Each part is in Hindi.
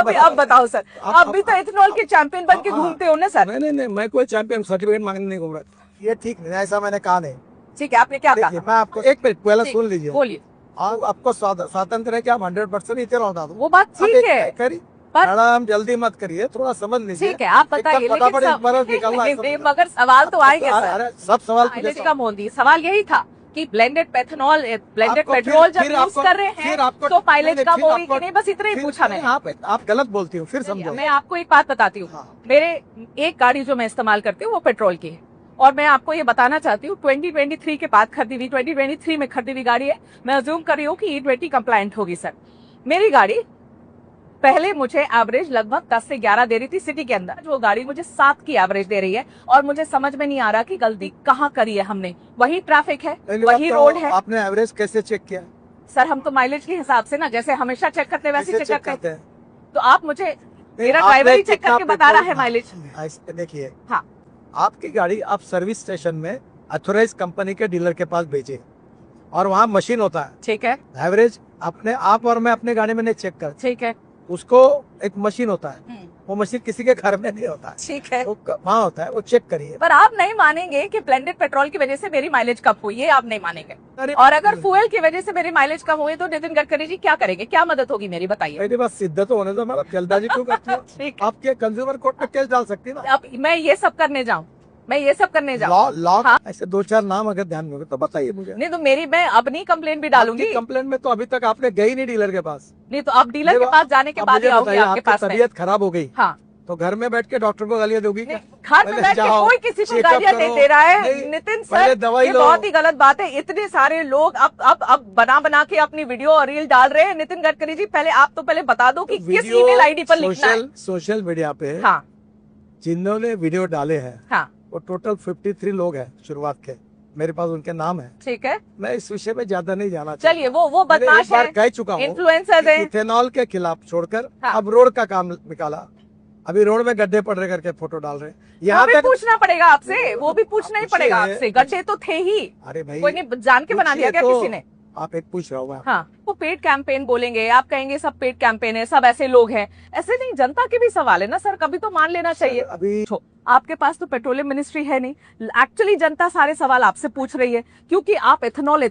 अब बताओ सर, आप भी तो इथेनॉल के चैंपियन बन के घूमते हो ना सर। नहीं, मैं कोई चैंपियन सर्टिफिकेट मांगने नहीं घूम रहा। ये ठीक नहीं, ऐसा मैंने कहा नहीं। ठीक है, आपने क्या कहा? मैं आपको एक मिनट पहले सुन लीजिए। बोलिए। आपको स्वतंत्र है कि आप 100% इथेनॉल डाल दो, वो बात ठीक है, मैडम जल्दी मत करिए, थोड़ा समझ लीजिए। ठीक है, आप बताइए, मगर सवाल तो आएंगे सर। सब सवाल कम होती, सवाल यही था कि ब्लेंडेड पेथनॉल, ब्लेंडेड पेट्रोल जब यूज कर रहे हैं तो माइलेज कम होगी कि नहीं, बस इतना ही पूछा मैंने। आप गलत बोलती हूँ, फिर समझो। मैं आपको एक बात बताती हूँ, मेरे एक गाड़ी जो मैं इस्तेमाल करती हूँ वो पेट्रोल की है, और मैं आपको ये बताना चाहती हूँ 2023 के बाद खरीदी हुई, 2023 में खरीदी हुई गाड़ी है। मैं अज्यूम कर रही हूँ कि E20 कंप्लायंट होगी सर। मेरी गाड़ी पहले मुझे एवरेज लगभग 10 से 11 दे रही थी सिटी के अंदर, जो गाड़ी मुझे 7 की एवरेज दे रही है, और मुझे समझ में नहीं आ रहा कि गलती कहाँ करी है हमने। वही ट्रैफिक है, वही रोड है। आपने एवरेज कैसे चेक किया? सर हम तो माइलेज के हिसाब से ना, जैसे हमेशा चेक करते हैं वैसे चेक करते हैं। तो आप मुझे, मेरा ड्राइवर ही चेक करके बता रहा है माइलेज। देखिए, हाँ, आपकी गाड़ी आप सर्विस स्टेशन में अथोराइज कंपनी के डीलर के पास भेजे, और वहाँ मशीन होता है। ठीक है। एवरेज अपने आप और मैं अपने गाड़ी में नहीं चेक कर। ठीक है। उसको एक मशीन होता है, वो मशीन किसी के घर में नहीं होता है। ठीक है, वो वहाँ होता है, वो चेक करिए। पर आप नहीं मानेंगे कि ब्लेंडेड पेट्रोल की वजह से मेरी माइलेज कम हुई, ये आप नहीं मानेंगे। और अगर फ्यूल की वजह से मेरी माइलेज कम हुई तो नितिन गडकरी जी क्या करेंगे, क्या मदद होगी मेरी, बताइए। मेरी बात सिद्ध तो होने दो, हमारा जल्दबाजी क्यों करती है? आपके कंज्यूमर कोर्ट में केस डाल सकती है ना। अब मैं ये सब करने जाऊँ, मैं ये सब करने जाऊँ? हाँ? ऐसे 2-4 नाम अगर ध्यान में हो तो बताइए मुझे। नहीं तो मेरी, मैं अपनी कंप्लेन भी डालूंगी। कंप्लेन में तो अभी तक आपने गई नहीं डीलर के पास। नहीं तो अब डीलर के पास जाने के बाद ही आऊंगी आपके पास। तबीयत खराब हो गई, हाँ, तो घर में बैठ के डॉक्टर को गालियां दोगी क्या? घर में बैठ के कोई किसी को गालियां नहीं दे रहा है नितिन सर, ये बहुत ही गलत बात है। इतने सारे लोग अब बना के अपनी वीडियो और रील डाल रहे हैं। नितिन गडकरी जी, पहले आप तो पहले बता दो कि किस ईमेल आईडी पर लिखना है। सोशल मीडिया पे हाँ, जिन्होंने वीडियो डाले हैं, हाँ, वो टोटल 53 लोग हैं शुरुआत के, मेरे पास उनके नाम है। ठीक है, मैं इस विषय में ज्यादा नहीं जाना। चलिए, वो बदमाश है, कह चुका हूँ, इन्फ्लुएंसर है। इथेनॉल के खिलाफ छोड़कर हाँ। अब रोड का काम निकाला। अभी रोड में गड्ढे पड़ रहे करके फोटो डाल रहे हैं। यहाँ भी पूछना पड़ेगा आपसे, वो भी पूछना ही पड़ेगा आपसे। गड्ढे तो थे ही, अरे भाई, कोई नहीं जान के बना दिया क्या किसी ने? आप एक पूछ रहा हूँ। हाँ, वो पेड कैंपेन बोलेंगे, आप कहेंगे सब पेड कैंपेन है, सब ऐसे लोग हैं। ऐसे नहीं, जनता के भी सवाल है ना सर, कभी तो मान लेना चाहिए। अभी आपके पास तो पेट्रोलियम मिनिस्ट्री है नहीं, एक्चुअली जनता सारे सवाल आपसे पूछ रही है, क्योंकि आप इथेनॉल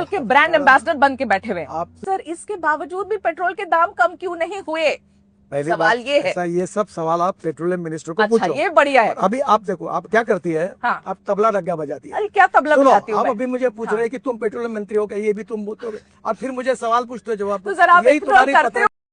के ब्रांड एम्बेसडर बन के बैठे हुए। सर इसके बावजूद भी पेट्रोल के दाम कम क्यों नहीं हुए? सवाल ये है। ये सब सवाल आप पेट्रोलियम मिनिस्टर को पूछो। ये बढ़िया है। अभी आप देखो, आप क्या करती है? हाँ। आप तबला डग्गा बजाती है। अरे क्या तबला बजाती हो? आप अभी मुझे पूछ रहे हैं कि तुम पेट्रोलियम मंत्री हो क्या, ये भी तुम, और फिर मुझे सवाल पूछते हो जवाब। तो सर आप